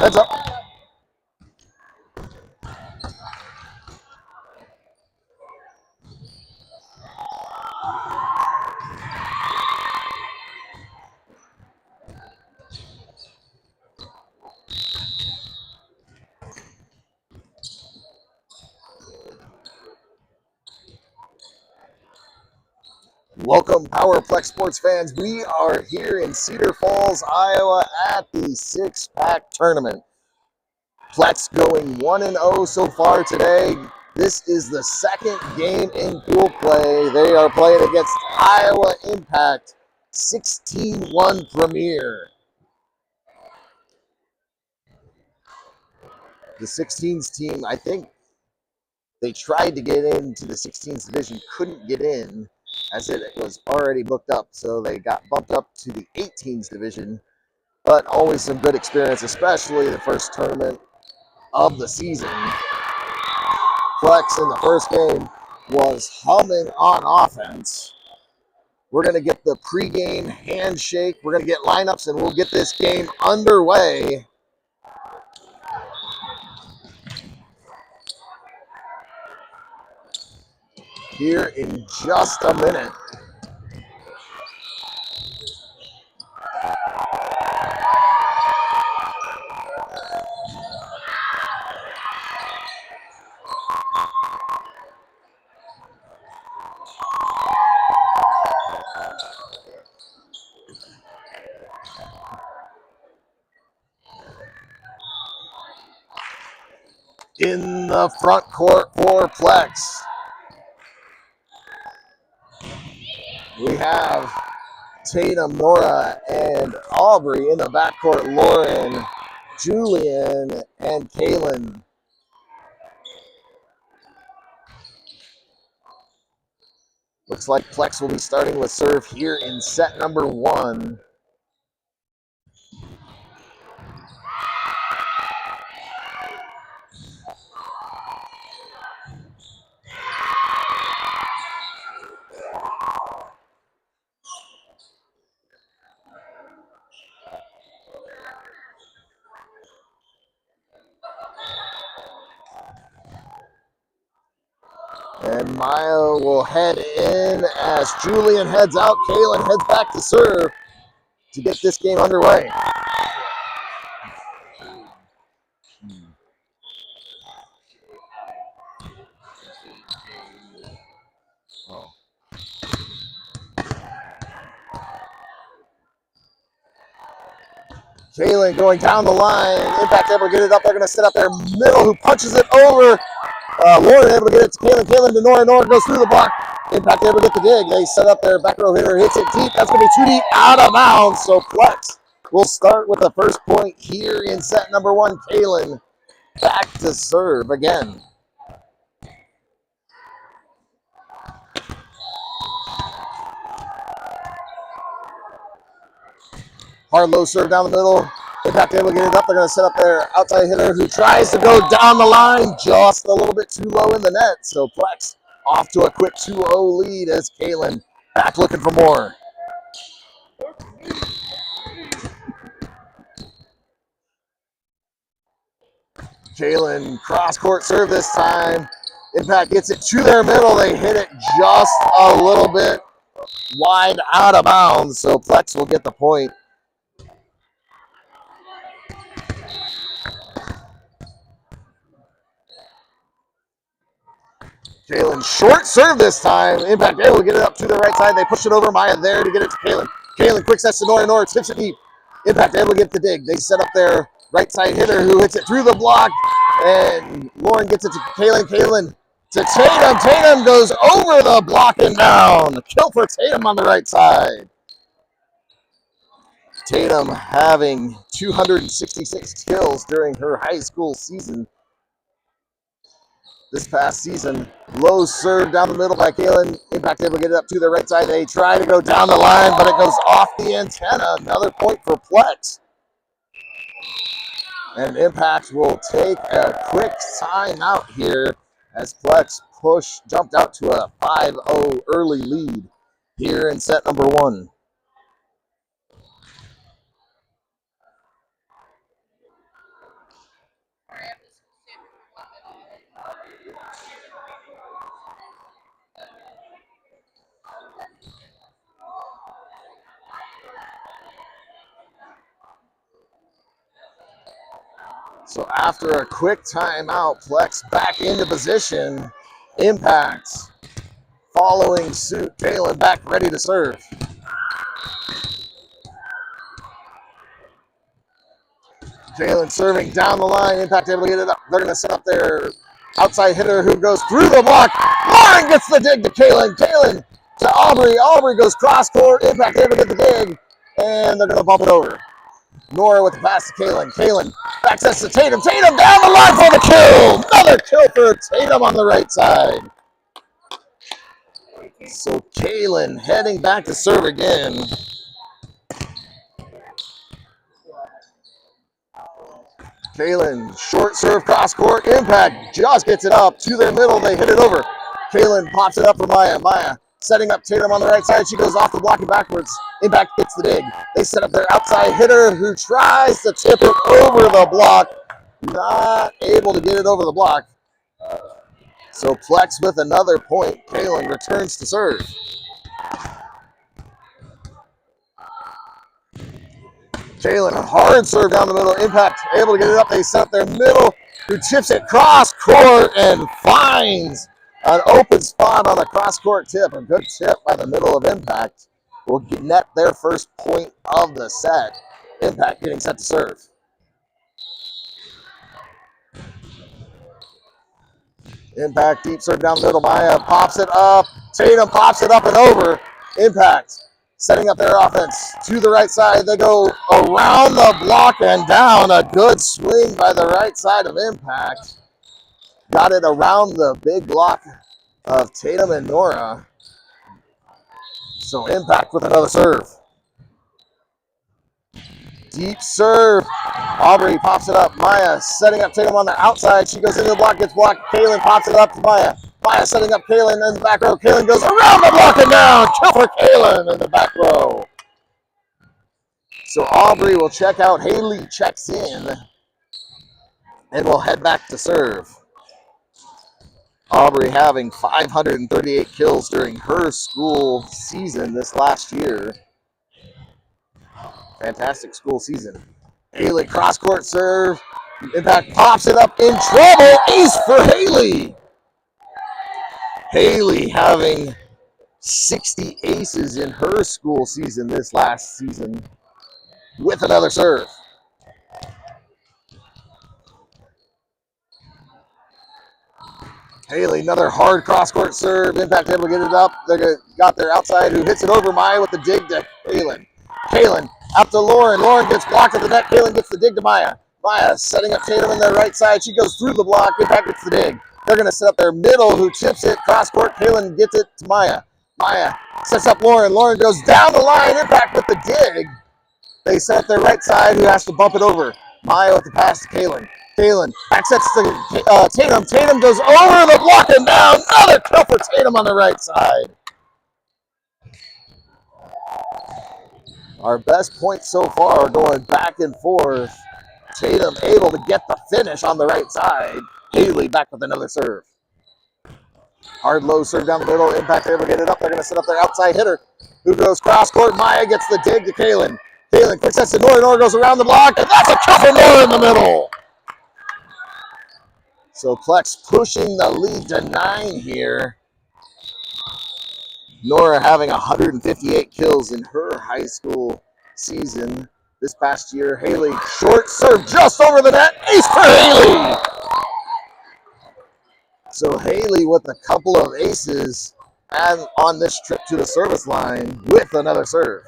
Heads up. Welcome, Powerplex sports fans. We are here in Cedar Falls, Iowa at the six-pack tournament. Plex going 1-0 so far today. This is the second game in pool play. They are playing against Iowa Impact 16-1 Premier. The 16s team, I think they tried to get into the 16s division, couldn't get in as it was already booked up, so they got bumped up to the 18s division. But always some good experience, especially the first tournament of the season. Flex in the first game was humming on offense. We're going to get the pregame handshake. We're going to get lineups, and we'll get this game underway. Here in just a minute. In the front court for Plex, we have Tatum, Nora, and Aubrey. In the backcourt, Lauren, Julian, and Kaylin. Looks like Plex will be starting with serve here in set number 1. And Maya will head in as Julian heads out. Kaylin heads back to serve to get this game underway. Kaylin going down the line. Impact able to get it up. They're going to sit up there middle, who punches it over. Lauren able to get it to Kaylin. Kaylin to Nora. Nora goes through the block. Impact able to get the dig. They set up their back row hitter. Hits it deep. That's going to be too deep. Out of bounds. So Flex will start with the first point here in set number one. Kaylin back to serve again. Hard low serve down the middle. Impact able to get it up. They're going to set up their outside hitter, who tries to go down the line just a little bit too low in the net. So Flex off to a quick 2-0 lead as Kaylin back looking for more. Kaylin cross court serve this time. Impact gets it to their middle. They hit it just a little bit wide out of bounds. So Flex will get the point. Kaylin short serve this time. Impact able to get it up to the right side. They push it over. Maya there to get it to Kaylin. Kaylin quick sets to Nora. Nora tips it deep. Impact able to get the dig. They set up their right side hitter, who hits it through the block. And Lauren gets it to Kaylin. Kaylin to Tatum. Tatum goes over the block and down. Kill for Tatum on the right side. Tatum having 266 kills during her high school season. This past season, low serve down the middle by Kaylin. Impact able to get it up to the right side. They try to go down the line, but it goes off the antenna. Another point for Plex. And Impact will take a quick timeout here as Plex jumped out to a 5-0 early lead here in set number one. So after a quick timeout, Plex back into position. Impact following suit. Kaylin back ready to serve. Kaylin serving down the line. Impact able to get it up. They're going to set up their outside hitter, who goes through the block. Lauren gets the dig to Kaylin. Kaylin to Aubrey. Aubrey goes cross court. Impact able to get the dig. And they're going to bump it over. Nora with the pass to Kaylin. Kaylin access to Tatum. Tatum down the line for the kill. Another kill for Tatum on the right side. So Kaylin heading back to serve again. Kaylin, short serve cross court. Impact just gets it up to their middle. They hit it over. Kaylin pops it up for Maya. Maya setting up Tatum on the right side. She goes off the block and backwards. Impact gets the dig. They set up their outside hitter, who tries to tip it over the block. Not able to get it over the block. So Plex with another point. Kaylin returns to serve. Kaylin, a hard serve down the middle. Impact able to get it up. They set up their middle, who chips it cross court and finds an open spot on a cross court tip. A good tip by the middle of Impact will net their first point of the set. Impact getting set to serve. Impact deep serve down the middle. Maya pops it up. Tatum pops it up and over. Impact setting up their offense to the right side. They go around the block and down. A good swing by the right side of Impact. Got it around the big block of Tatum and Nora. So Impact with another serve. Deep serve. Aubrey pops it up. Maya setting up Tatum on the outside. She goes into the block, gets blocked. Kaylin pops it up to Maya. Maya setting up Kaylin in the back row. Kaylin goes around the block and down. Kill for Kaylin in the back row. So Aubrey will check out. Haley checks in. And we'll head back to serve. Aubrey having 538 kills during her school season this last year. Fantastic school season. Haley cross-court serve. Impact pops it up in trouble. Ace for Haley. Haley having 60 aces in her school season this last season with another serve. Haley, another hard cross-court serve. Impact able to get it up. They got their outside who hits it over Maya with the dig to Kaylin. Kaylin out to Lauren. Lauren gets blocked at the net. Kaylin gets the dig to Maya. Maya setting up Tatum in the right side. She goes through the block. Impact gets the dig. They're going to set up their middle who chips it. Cross-court. Kaylin gets it to Maya. Maya sets up Lauren. Lauren goes down the line. Impact with the dig. They set up their right side who has to bump it over. Maya with the pass to Kaylin. Kaylin access to Tatum. Tatum goes over the block and down. Another kill for Tatum on the right side. Our best points so far are going back and forth. Tatum able to get the finish on the right side. Haley back with another serve. Hard low serve down the middle. Impact able to get it up. They're going to set up their outside hitter who goes cross court. Maya gets the dig to Kaylin. Kaylin quick sets to Nora. Nora goes around the block, and that's a kill for Nora in the middle. So Plex pushing the lead to 9 here. Nora having 158 kills in her high school season this past year. Haley, short serve just over the net. Ace for Haley. So Haley with a couple of aces and on this trip to the service line with another serve.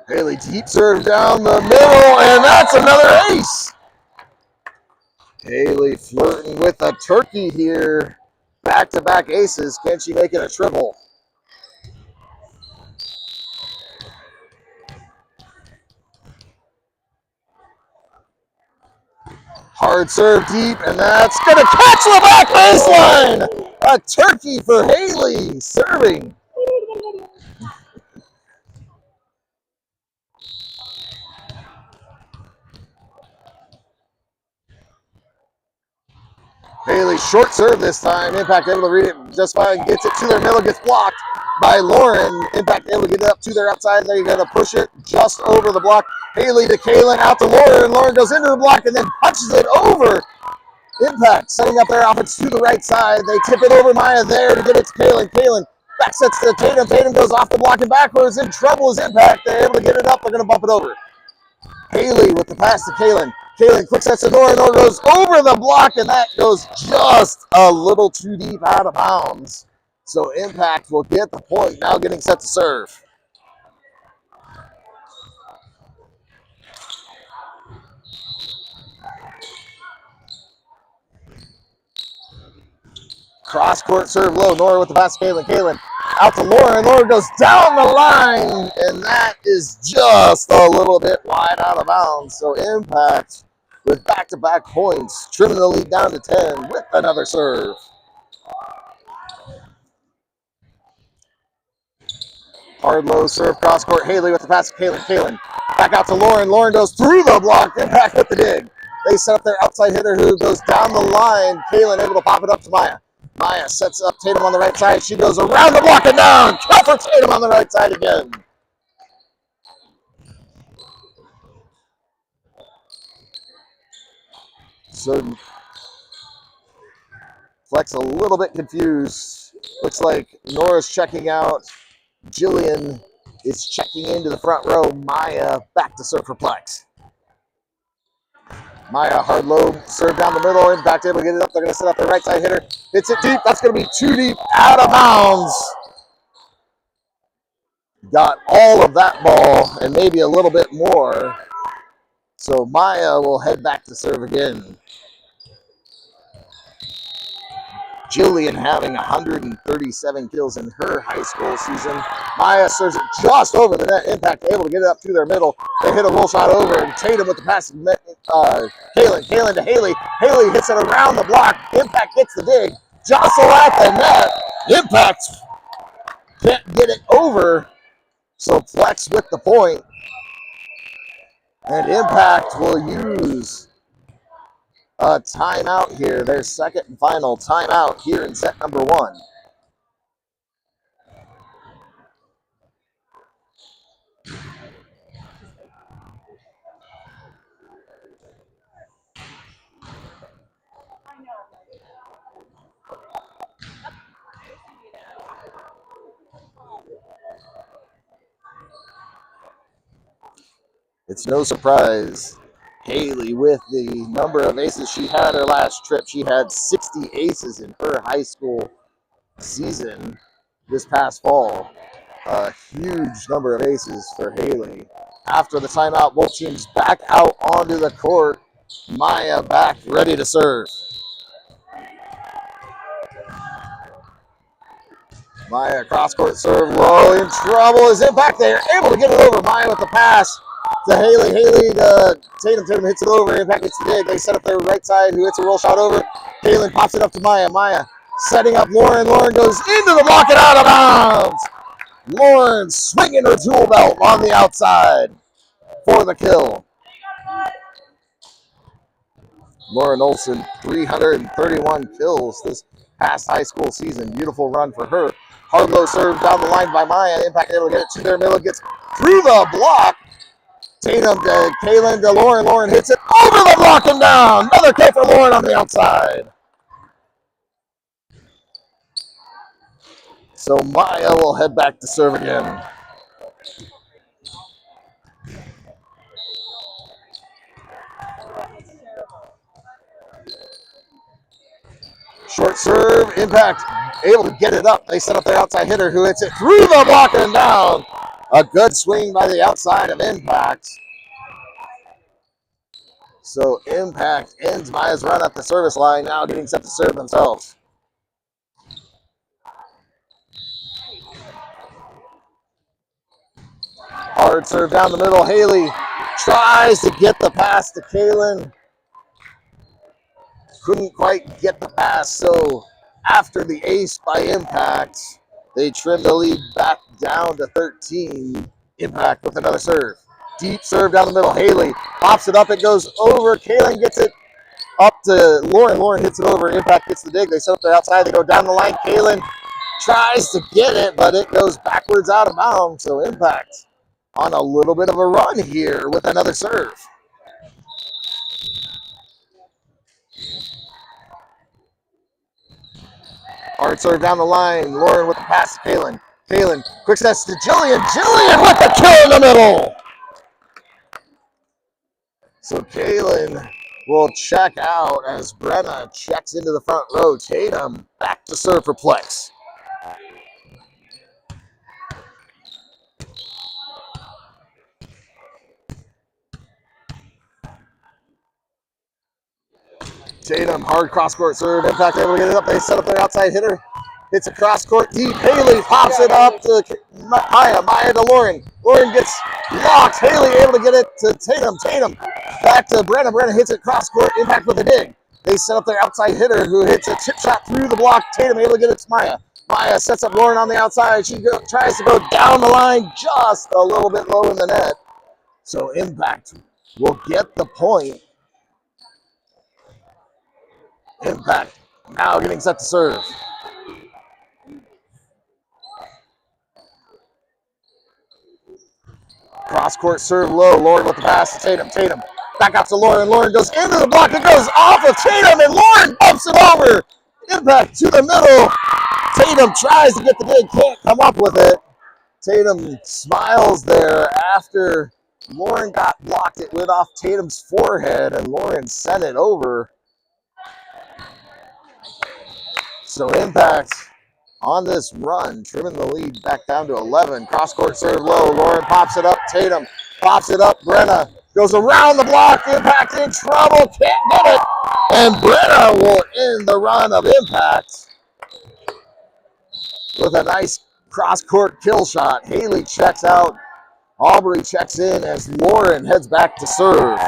Haley deep serve down the middle, and that's another ace. Haley flirting with a turkey here. Back-to-back aces. Can she make it a triple? Hard serve deep, and that's going to catch the back baseline. A turkey for Haley serving. Haley short serve this time. Impact able to read it just fine. Gets it to their middle. Gets blocked by Lauren. Impact able to get it up to their outside. They're going to push it just over the block. Haley to Kaylin. Out to Lauren. Lauren goes into the block and then punches it over. Impact setting up their offense to the right side. They tip it over Maya there to get it to Kaylin. Kaylin back sets to Tatum. Tatum goes off the block and backwards. In trouble is Impact. They're able to get it up. They're going to bump it over. Haley with the pass to Kaylin. Kaylin quick sets to Nora. Nora goes over the block, and that goes just a little too deep out of bounds. So Impact will get the point, now getting set to serve. Cross-court serve low. Nora with the pass to Kaylin. Kaylin out to Lauren. Lauren goes down the line, and that is just a little bit wide out of bounds. So Impact with back-to-back points, trimming the lead down to 10 with another serve. Hard low serve cross court. Haley with the pass to Kaylin. Kaylin back out to Lauren. Lauren goes through the block and back with the dig. They set up their outside hitter who goes down the line. Kaylin able to pop it up to Maya. Maya sets up Tatum on the right side. She goes around the block and down. Kill for Tatum on the right side again. So Flex a little bit confused. Looks like Nora's checking out. Jillian is checking into the front row. Maya back to serve for Plex. Maya hard low serve down the middle. Impact able to get it up. They're going to set up their right side hitter. Hits it deep. That's going to be too deep. Out of bounds. Got all of that ball and maybe a little bit more. So Maya will head back to serve again. Jillian having 137 kills in her high school season. Maya serves it just over the net. Impact able to get it up to their middle. They hit a roll shot over, and Tatum with the pass. Kaylin to Haley. Haley hits it around the block. Impact gets the dig. Jostle at the net. Impact can't get it over. So Flex with the point. And Impact will use a timeout here, their second and final timeout here in set number 1. It's no surprise. Haley, with the number of aces she had her last trip, she had 60 aces in her high school season this past fall. A huge number of aces for Haley. After the timeout, both teams back out onto the court. Maya back, ready to serve. Maya cross-court serve low, in trouble. Is Impact there? Able to get it over. Maya with the pass to Haley. Haley to Tatum. Tatum hits it over. Impact gets the dig. They set up their right side, who hits a roll shot over. Haley pops it up to Maya. Maya setting up Lauren. Lauren goes into the block and out of bounds. Lauren swinging her tool belt on the outside for the kill. Lauren Olson, 331 kills this past high school season. Beautiful run for her. Hard low serve down the line by Maya. Impact able to get it to their middle. Gets through the block. Tatum to Kaylin to Lauren. Lauren hits it over the block and down. Another kill for Lauren on the outside. So Maya will head back to serve again. Short serve, Impact able to get it up. They set up their outside hitter who hits it through the block and down. A good swing by the outside of Impact. So Impact ends Maya's run up the service line, now getting set to serve themselves. Hard serve down the middle. Haley tries to get the pass to Kaylin. Couldn't quite get the pass, so after the ace by Impact, they trim the lead back down to 13. Impact with another serve. Deep serve down the middle. Haley pops it up. It goes over. Kaylin gets it up to Lauren. Lauren hits it over. Impact gets the dig. They set up their outside. They go down the line. Kaylin tries to get it, but it goes backwards out of bounds. So Impact on a little bit of a run here with another serve. Hard serve down the line. Lauren with the pass to Kaylin. Kaylin, quick sets to Jillian. Jillian with the kill in the middle. So Kaylin will check out as Brenna checks into the front row. Tatum back to serve for Plex. Tatum, hard cross-court serve. Impact able to get it up. They set up their outside hitter. Hits a cross-court deep. Haley pops it up to Maya. Maya to Lauren. Lauren gets locked. Haley able to get it to Tatum. Tatum back to Brenna. Brenna hits it cross-court. Impact with a dig. They set up their outside hitter who hits a chip shot through the block. Tatum able to get it to Maya. Maya sets up Lauren on the outside. She tries to go down the line just a little bit low in the net. So Impact will get the point. Impact now getting set to serve. Cross-court serve low. Lauren with the pass to Tatum. Tatum back out to Lauren. Lauren goes into the block. It goes off of Tatum, and Lauren bumps it over. Impact to the middle. Tatum tries to get the dig. Can't come up with it. Tatum smiles there after Lauren got blocked. It went off Tatum's forehead, and Lauren sent it over. So Impact on this run, trimming the lead back down to 11. Cross-court serve low. Lauren pops it up. Tatum pops it up. Brenna goes around the block. Impact in trouble. Can't get it. And Brenna will end the run of Impact with a nice cross-court kill shot. Haley checks out. Aubrey checks in as Lauren heads back to serve.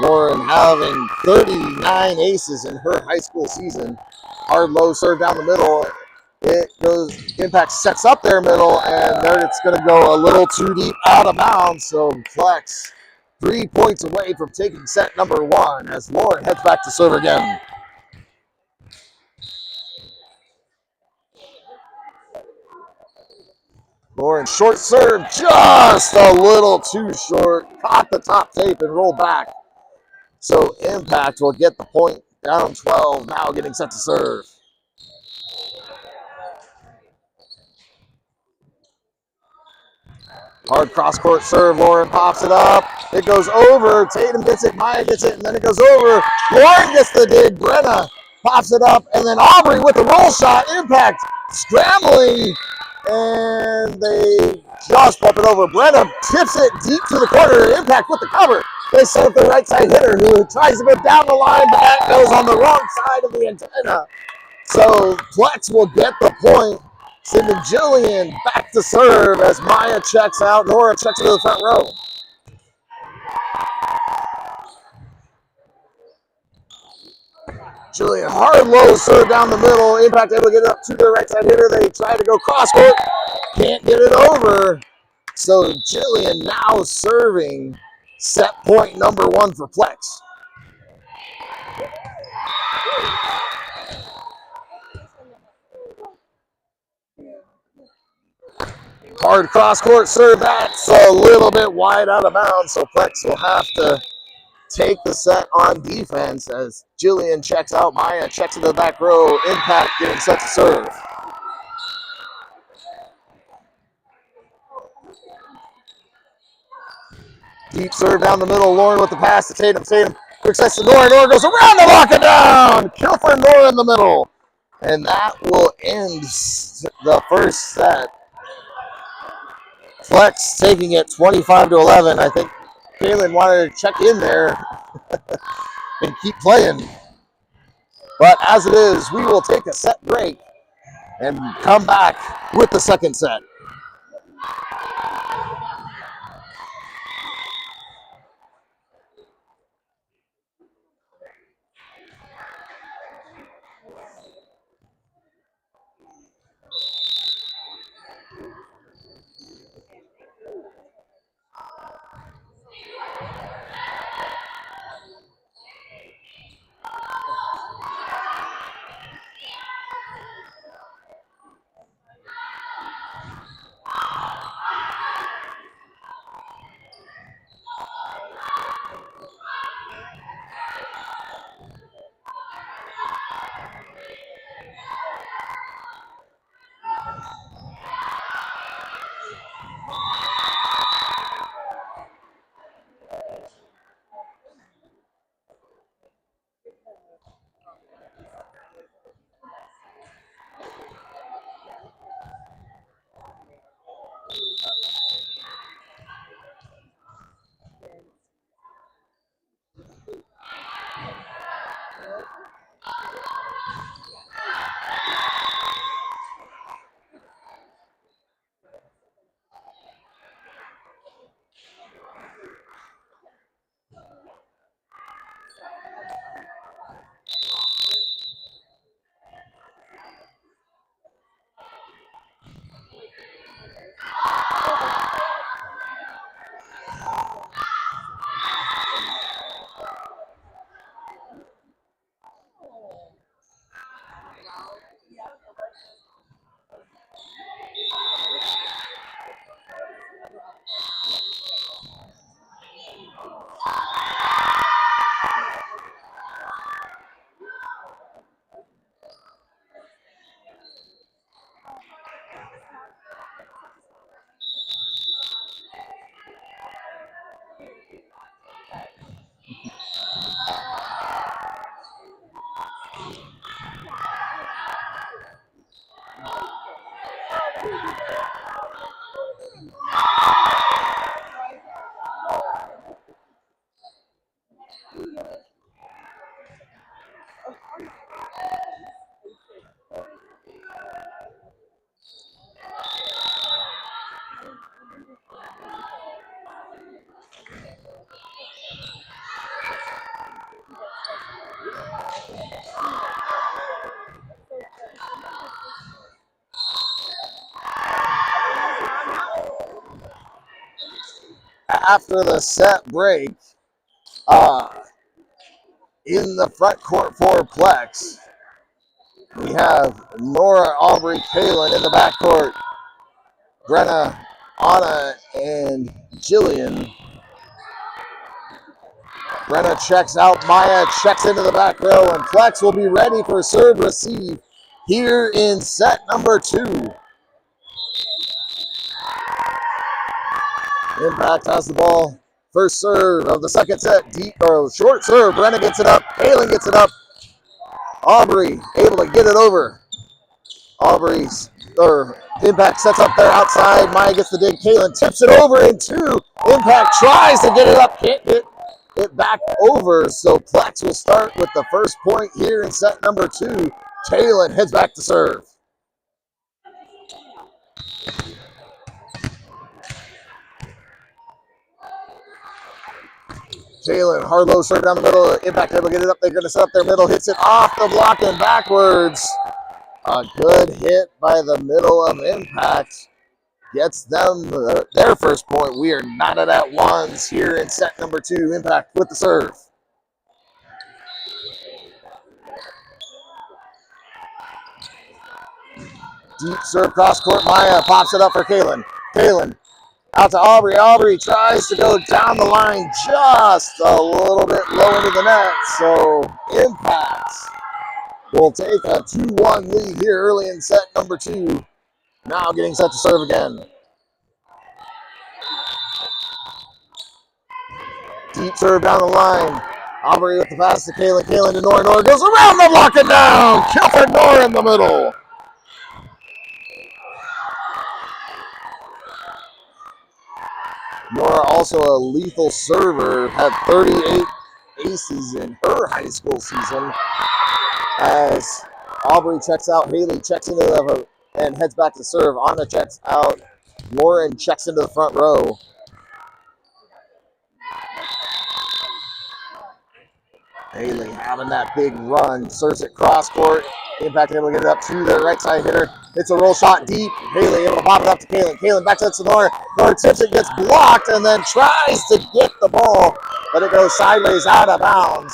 Lauren having 39 aces in her high school season. Hard low serve down the middle. It goes, Impact sets up their middle, and there it's going to go a little too deep out of bounds. So Plex 3 points away from taking set number 1 as Lauren heads back to serve again. Lauren, short serve, just a little too short. Caught the top tape and rolled back. So Impact will get the point, down 12, now getting set to serve. Hard cross-court serve, Lauren pops it up. It goes over, Tatum gets it, Maya gets it, and then it goes over. Lauren gets the dig, Brenna pops it up, and then Aubrey with the roll shot. Impact scrambling, and they just pop it over. Brenna tips it deep to the corner. Impact with the cover. They set up the right side hitter who tries to go down the line, but that goes on the wrong side of the antenna. So Plex will get the point. Sending Jillian back to serve as Maya checks out. Nora checks into the front row. Jillian, hard low serve down the middle. Impact able to get it up to the right side hitter. They try to go cross court. Can't get it over. So Jillian now serving set point number 1 for Plex. Hard cross court serve. That's a little bit wide out of bounds. So Plex will have to take the set on defense as Jillian checks out. Maya checks into the back row. Impact getting set to serve. Deep serve down the middle. Lauren with the pass to Tatum. Tatum quick sets to Nora. Nora goes around to lock it down. Kill for Nora in the middle. And that will end the first set. Flex taking it 25-11. I think Kaylin wanted to check in there and keep playing. But as it is, we will take a set break and come back with the second set. after the set break in the front court for Plex. We have Nora, Aubrey, Kaylin in the back court. Brenna, Anna, and Jillian. Brenna checks out. Maya checks into the back row, and Plex will be ready for serve receive here in set number 2. Impact has the ball. First serve of the second set. Deep or short serve. Brenna gets it up. Kaylin gets it up. Aubrey able to get it over. Impact sets up there outside. Maya gets the dig. Kaylin tips it over in 2. Impact tries to get it up. Can't get it back over. So Plex will start with the first point here in set number 2. Kaylin heads back to serve. Kaylin, hard low serve down the middle. Impact able to get it up. They're going to set up their middle. Hits it off the block and backwards. A good hit by the middle of Impact. Gets them their first point. We are knotted at ones here in set number 2. Impact with the serve. Deep serve cross court. Maya pops it up for Kaylin. Kaylin out to Aubrey. Aubrey tries to go down the line just a little bit low into the net. So Impact will take a 2-1 lead here early in set number 2. Now getting set to serve again. Deep serve down the line. Aubrey with the pass to Kaylin. Kaylin to Nora. Nora goes around the block and down. Kill for Nora in the middle. Nora, also a lethal server, had 38 aces in her high school season. As Aubrey checks out, Haley checks into the and heads back to serve. Anna checks out. Lauren checks into the front row. Haley having that big run. Serves it cross court. Impact able to get it up to the right side hitter. It's a roll shot deep. Haley able to pop it up to Kaylin. Kaylin back to Nora. Nora tips it, gets blocked, and then tries to get the ball, but it goes sideways out of bounds.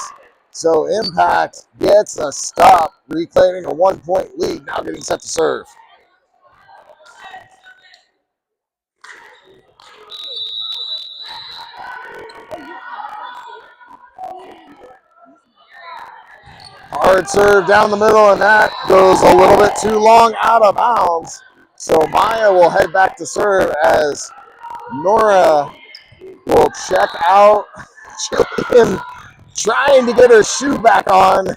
So Impact gets a stop, reclaiming a 1-point lead. Now getting set to serve. Hard serve down the middle, and that goes a little bit too long out of bounds. So Maya will head back to serve as Nora will check out. Jillian trying to get her shoe back on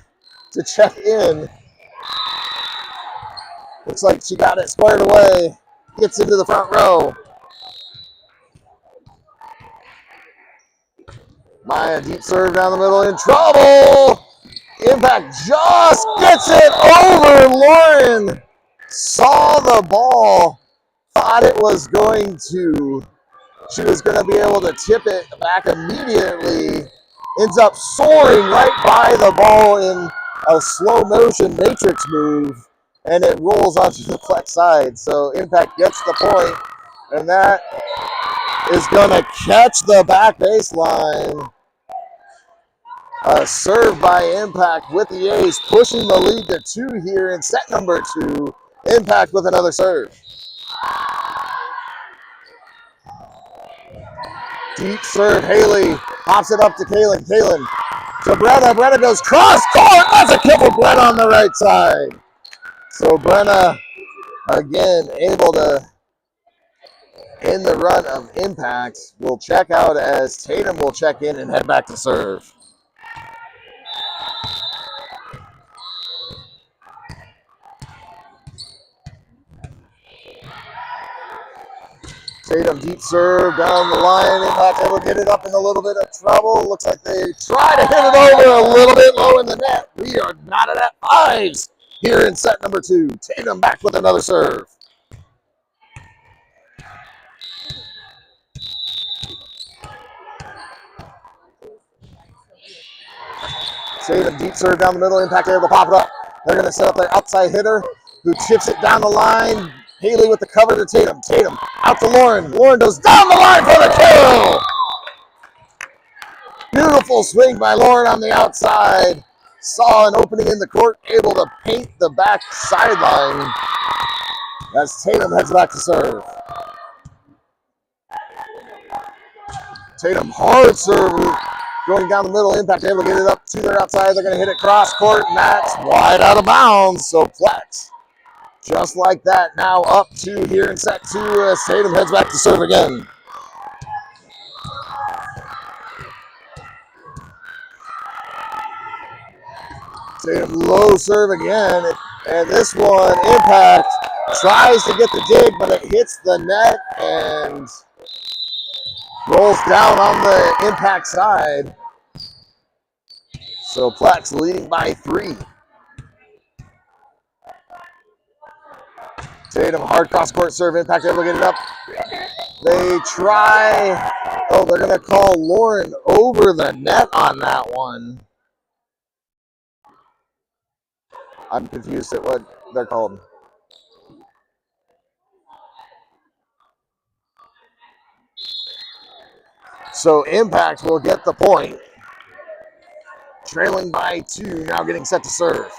to check in. Looks like she got it squared away. Gets into the front row. Maya deep serve down the middle, in trouble. Impact just gets it over. Lauren saw the ball, thought it was going to, she was going to be able to tip it back immediately. Ends up soaring right by the ball in a slow motion matrix move, and it rolls onto the Plex side. So Impact gets the point, and that is going to catch the back baseline. Served by Impact with the ace, pushing the lead to 2 here in set number 2. Impact with another serve. Deep serve, Haley pops it up to Kaylin. Kaylin to Brenna. Brenna goes cross court. That's a kill for Brenna on the right side. So Brenna, again, able to end the run of Impact. Will check out as Tatum will check in and head back to serve. Tatum deep serve down the line. Impact able to get it up in a little bit of trouble. Looks like they try to hit it over a little bit low in the net. We are knotted at 5s here in set number 2. Tatum back with another serve. Tatum deep serve down the middle. Impact able to pop it up. They're going to set up their outside hitter who chips it down the line. Haley with the cover to Tatum. Tatum out to Lauren. Lauren goes down the line for the kill. Beautiful swing by Lauren on the outside. Saw an opening in the court, able to paint the back sideline as Tatum heads back to serve. Tatum, hard serve, going down the middle. Impact able to get it up to their outside. They're going to hit it cross court, and that's wide out of bounds. So Plex, just like that, now up 2 here in set 2 as Tatum heads back to serve again. Tatum low serve again, and this one, Impact tries to get the dig, but it hits the net and rolls down on the Impact side. So Plex leading by 3. Tatum, hard cross court serve, Impact able to get it up. They try, oh, they're going to call Lauren over the net on that one. I'm confused at what they're called. So Impact will get the point. Trailing by 2, now getting set to serve.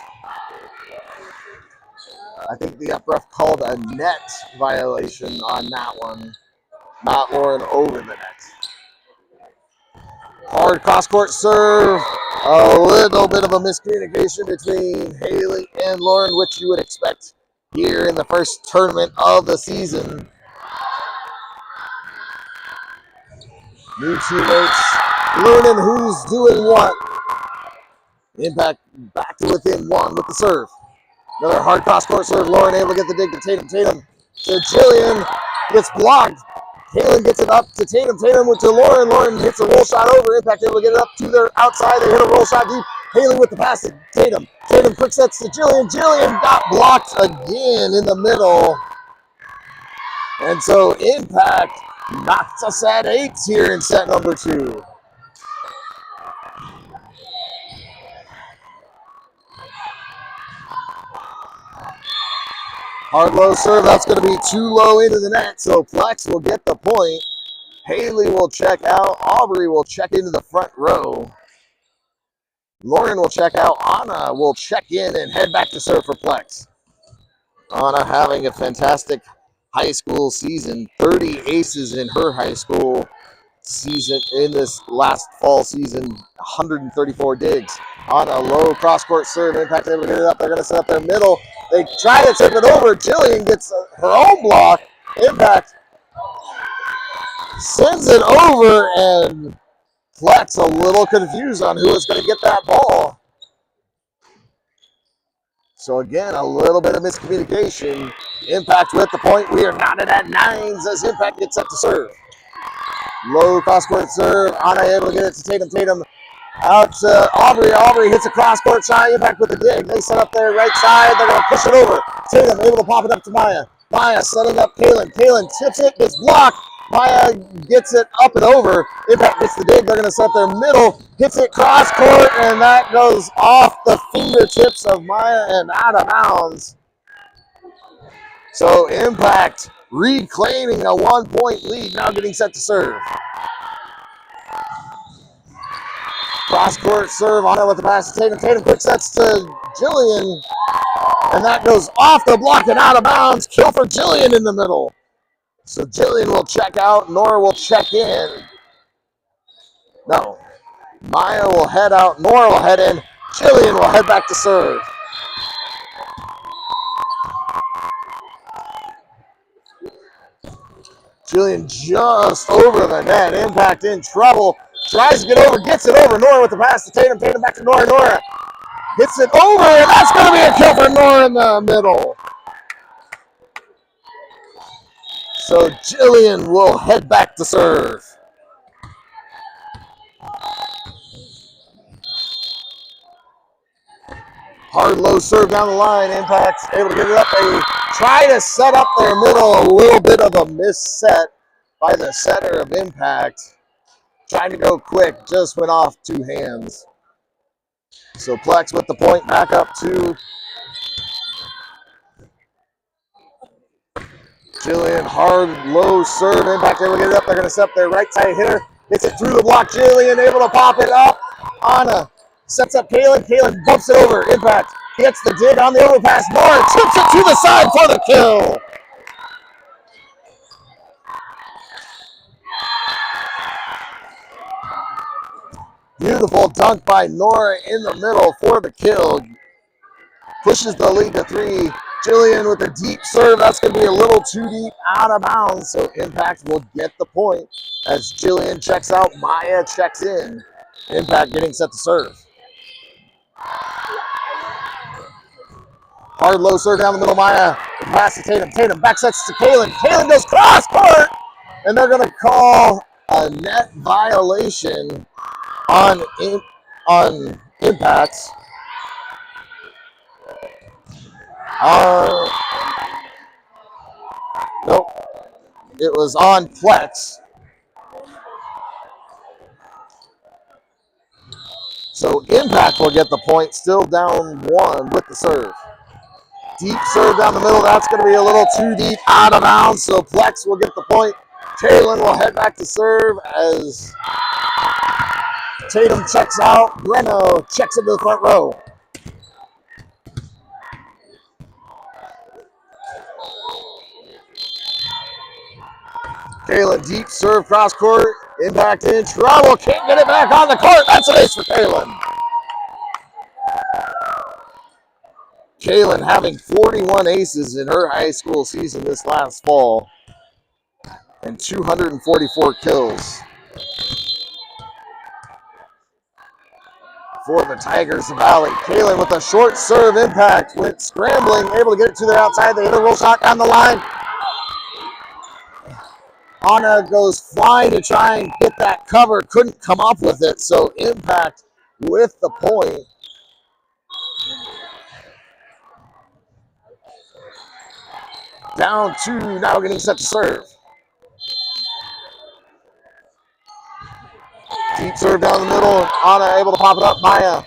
I think the up ref called a net violation on that one, not Lauren over the net. Hard cross-court serve. A little bit of a miscommunication between Haley and Lauren, which you would expect here in the first tournament of the season. New teammates learning who's doing what. Impact back to within 1 with the serve. Another hard cross-court serve. Lauren able to get the dig to Tatum. Tatum to Jillian. Gets blocked. Haley gets it up to Tatum. Tatum to Lauren. Lauren hits a roll shot over. Impact able to get it up to their outside. They hit a roll shot deep. Haley with the pass to Tatum. Tatum quick sets to Jillian. Jillian got blocked again in the middle. And so Impact knocks us at 8 here in set number 2. Hard low serve, that's going to be too low into the net, so Plex will get the point. Haley will check out. Aubrey will check into the front row. Lauren will check out. Anna will check in and head back to serve for Plex. Anna having a fantastic high school season. 30 aces in her high school season in this last fall season. 134 digs. Anna, low cross-court serve. Impact able to get it up. They're going to set up their middle. They try to tip it over. Jillian gets her own block. Impact sends it over, and Plex a little confused on who is going to get that ball. So again, a little bit of miscommunication. Impact with the point. We are knotted at 9s as Impact gets up to serve. Low cross-court serve. Anna able to get it to Tatum. Tatum out to Aubrey. Aubrey hits a cross-court shot. Impact with the dig. They set up their right side. They're going to push it over. Tatum able to pop it up to Maya. Maya setting up Kaylin. Kaylin tips it. Gets blocked. Maya gets it up and over. Impact gets the dig. They're going to set their middle. Hits it cross-court, and that goes off the fingertips of Maya and out of bounds. So Impact reclaiming a 1-point lead, now getting set to serve. Cross-court serve, on it with the pass to Tatum. Tatum quick sets to Jillian, and that goes off the block and out of bounds. Kill for Jillian in the middle. So Jillian will check out, Nora will check in. No, Maya will head out, Nora will head in, Jillian will head back to serve. Jillian just over the net. Impact in trouble. Tries to get over, gets it over. Nora with the pass to Tatum. Tatum back to Nora. Nora hits it over, and that's going to be a kill for Nora in the middle. So Jillian will head back to serve. Hard low serve down the line. Impact's able to get it up. They try to set up their middle. A little bit of a misset by the center of Impact. Trying to go quick, just went off 2 hands. So Plex with the point, back up to Jillian. Hard low serve. Impact able to get it up. They're going to set up their right side hitter. Gets it through the block. Jillian able to pop it up. Anna sets up Kaylin. Kaylin bumps it over. Impact gets the dig on the overpass. Nora tips it to the side for the kill. Beautiful dunk by Nora in the middle for the kill. Pushes the lead to 3. Jillian with a deep serve. That's going to be a little too deep, out of bounds. So Impact will get the point as Jillian checks out. Maya checks in. Impact getting set to serve. Hard low serve down the middle. Maya pass to Tatum. Tatum back sets to Kaylin. Kaylin goes cross court, and they're going to call a net violation on Impact. Nope. It was on Plex. So Impact will get the point, still down 1 with the serve. Deep serve down the middle. That's going to be a little too deep, out of bounds. So Plex will get the point. Kaylin will head back to serve as Tatum checks out. Breno checks into the front row. Kaylin, deep serve, cross court. Impact in trouble. Can't get it back on the court. That's an ace for Kaylin. Kaylin having 41 aces in her high school season this last fall and 244 kills. For the Tigers of Valley. Kaylin with a short serve. Impact went scrambling, able to get it to their outside. They hit a roll shot down the line. Anna goes flying to try and get that cover. Couldn't come up with it. So Impact with the point. Down 2, now getting set to serve. Deep serve down the middle. Anna able to pop it up. Maya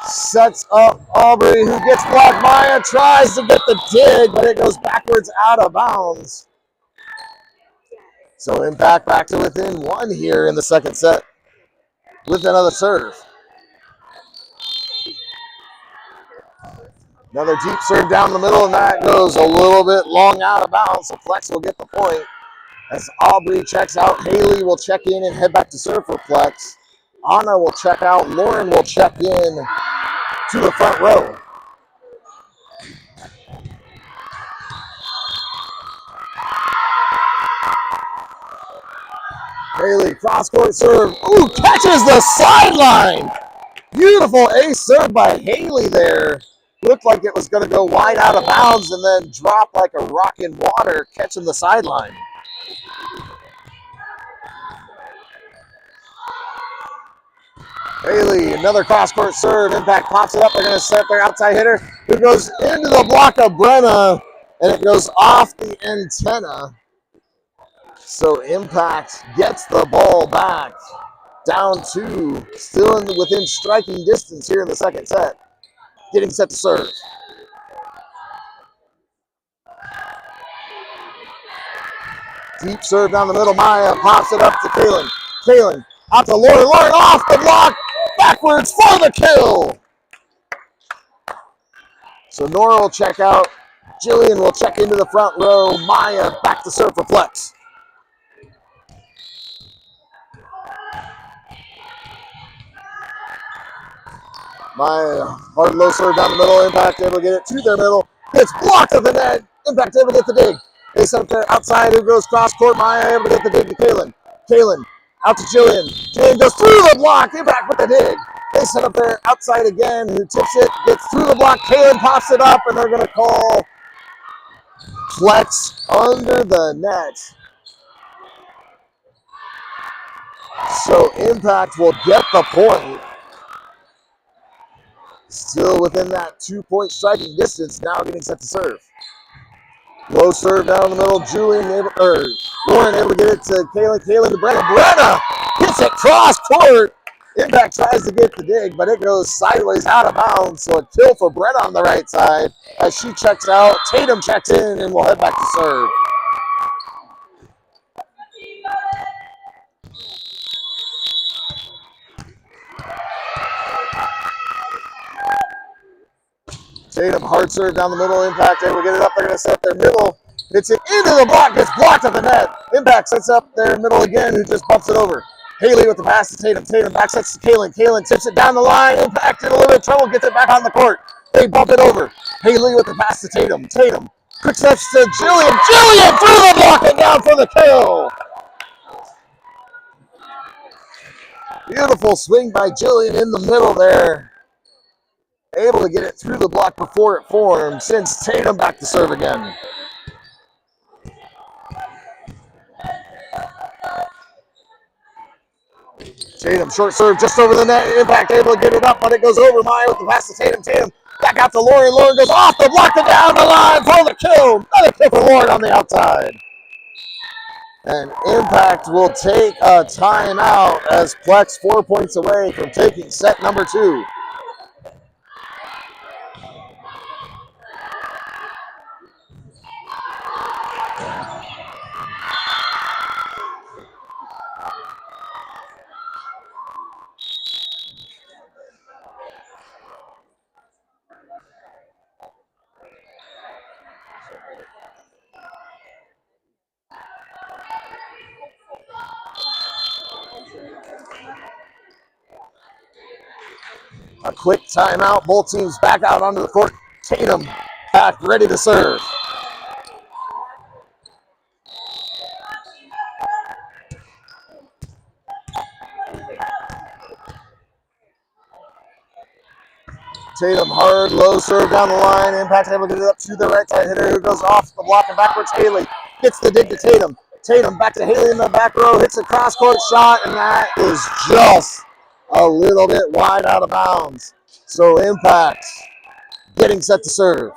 sets up Aubrey, who gets blocked. Maya tries to get the dig, but it goes backwards out of bounds. So Impact back to within 1 here in the second set with another serve. Another deep serve down the middle, and that goes a little bit long out of bounds, so Plex will get the point. As Aubrey checks out, Haley will check in and head back to serve for Plex. Anna will check out. Lauren will check in to the front row. Haley, cross-court serve. Ooh, catches the sideline. Beautiful ace serve by Haley there. Looked like it was going to go wide out of bounds and then drop like a rock in water, catching the sideline. Haley, another cross-court serve. Impact pops it up. They're going to set their outside hitter, who goes into the block of Brenna, and it goes off the antenna. So Impact gets the ball back. Down 2, still within striking distance here in the second set. Getting set to serve. Deep serve down the middle. Maya pops it up to Kaylin. Kaylin out to Lauren. Lauren off the block. Backwards for the kill. So Nora will check out. Jillian will check into the front row. Maya back to serve for Plex. Maya, hard low serve down the middle. Impact able to get it to their middle. Gets blocked at the net. Impact able to get the dig. They set up there outside. Who goes cross court? Maya able to get the dig to Kaylin. Kaylin out to Jillian. Jillian goes through the block. Impact with the dig. They set up there outside again. Who tips it? Gets through the block. Kaylin pops it up, and they're going to call Plex under the net. So Impact will get the point. Still within that 2-point striking distance. Now getting set to serve. Low serve down the middle. Lauren able to get it to Kaylin. Kaylin to Brenna. Brenna hits it cross court. Impact tries to get the dig, but it goes sideways out of bounds. So a kill for Brenna on the right side as she checks out. Tatum checks in and will head back to serve. Tatum, hard serve down the middle. Impact able to get it up. They're going to set their middle. Hits it into the block. Gets blocked at the net. Impact sets up their middle again, who just bumps it over. Haley with the pass to Tatum. Tatum back sets to Kalen. Kalen tips it down the line. Impact in a little bit of trouble. Gets it back on the court. They bump it over. Haley with the pass to Tatum. Tatum. Quick steps to Jillian. Jillian through the block and down for the kill. Beautiful swing by Jillian in the middle there. Able to get it through the block before it formed. Sends Tatum back to serve again. Tatum, short serve just over the net. Impact able to get it up, but it goes over. Maya with the pass to Tatum. Tatum back out to Lauren. Lauren goes off the block and down the line for the kill. Another kill for Lauren on the outside. And Impact will take a timeout as Plex 4 points away from taking set number 2. A quick timeout. Both teams back out onto the court. Tatum back ready to serve. Tatum hard, low serve down the line. Impact able to get it up to the right side hitter who goes off the block and backwards. Haley gets the dig to Tatum. Tatum back to Haley in the back row. Hits a cross court shot, and that is just a little bit wide out of bounds. So Impact getting set to serve.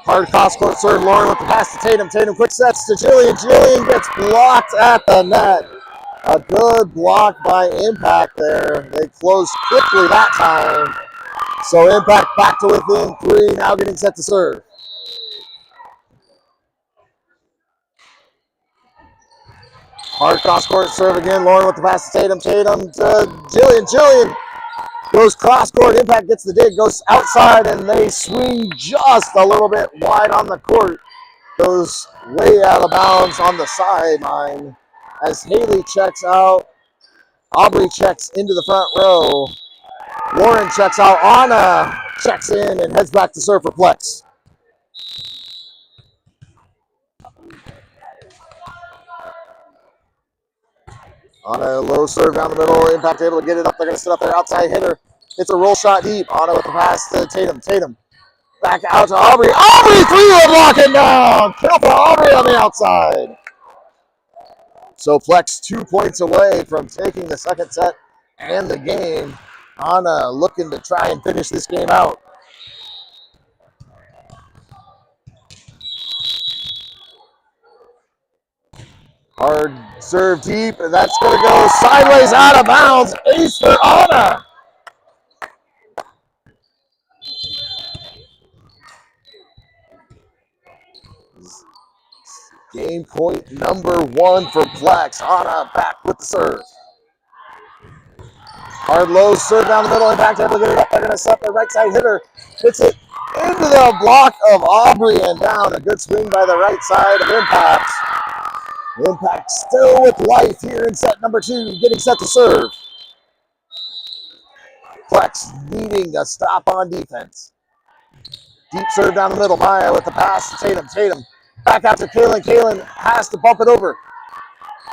Hard cross court serve. Lauren with the pass to Tatum. Tatum quick sets to Jillian. Jillian gets blocked at the net. A good block by Impact there. They closed quickly that time. So Impact back to within 3, now getting set to serve. Hard cross court serve again. Lauren with the pass to Tatum. Tatum to Jillian. Jillian goes cross court. Impact gets the dig, goes outside, and they swing just a little bit wide on the court. Goes way out of bounds on the sideline as Haley checks out. Aubrey checks into the front row. Lauren checks out. Anna checks in and heads back to serve for Plex. Anna low serve down the middle. Impact able to get it up. They're going to sit up their outside hitter. It's a roll shot deep. Anna with the pass to Tatum. Tatum back out to Aubrey. Aubrey through the block and down. Kill for Aubrey on the outside. So Plex 2 points away from taking the second set and the game. Anna looking to try and finish this game out. Hard serve deep, and that's going to go sideways out of bounds. Ace for Anna. Game point number 1 for Plex. Anna back with the serve. Hard low serve down the middle. Impact able to get it up. They're going to set their right side hitter. Hits it into the block of Aubrey and down. A good swing by the right side of Impact. Impact still with life here in set number 2, getting set to serve. Plex needing a stop on defense. Deep serve down the middle. Maya with the pass to Tatum. Tatum back out to Kalen. Kalen has to bump it over.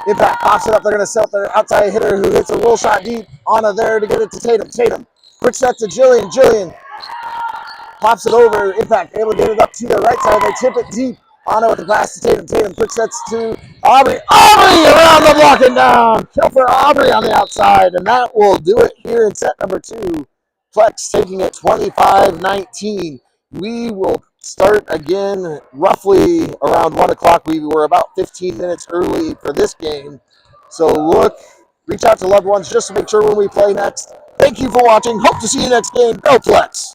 Impact pops it up. They're going to set their outside hitter who hits a roll shot deep. Anna there to get it to Tatum. Tatum. Quick set to Jillian. Jillian pops it over. Impact able to get it up to the right side. They tip it deep. Anna with the pass to Tatum. Tatum quick sets to Aubrey. Aubrey around the block and down. Kill for Aubrey on the outside. And that will do it here in set number 2. Plex taking it 25-19. We will start again roughly around 1 o'clock. We were about 15 minutes early for this game. So reach out to loved ones just to make sure when we play next. Thank you for watching. Hope to see you next game. Go Plex!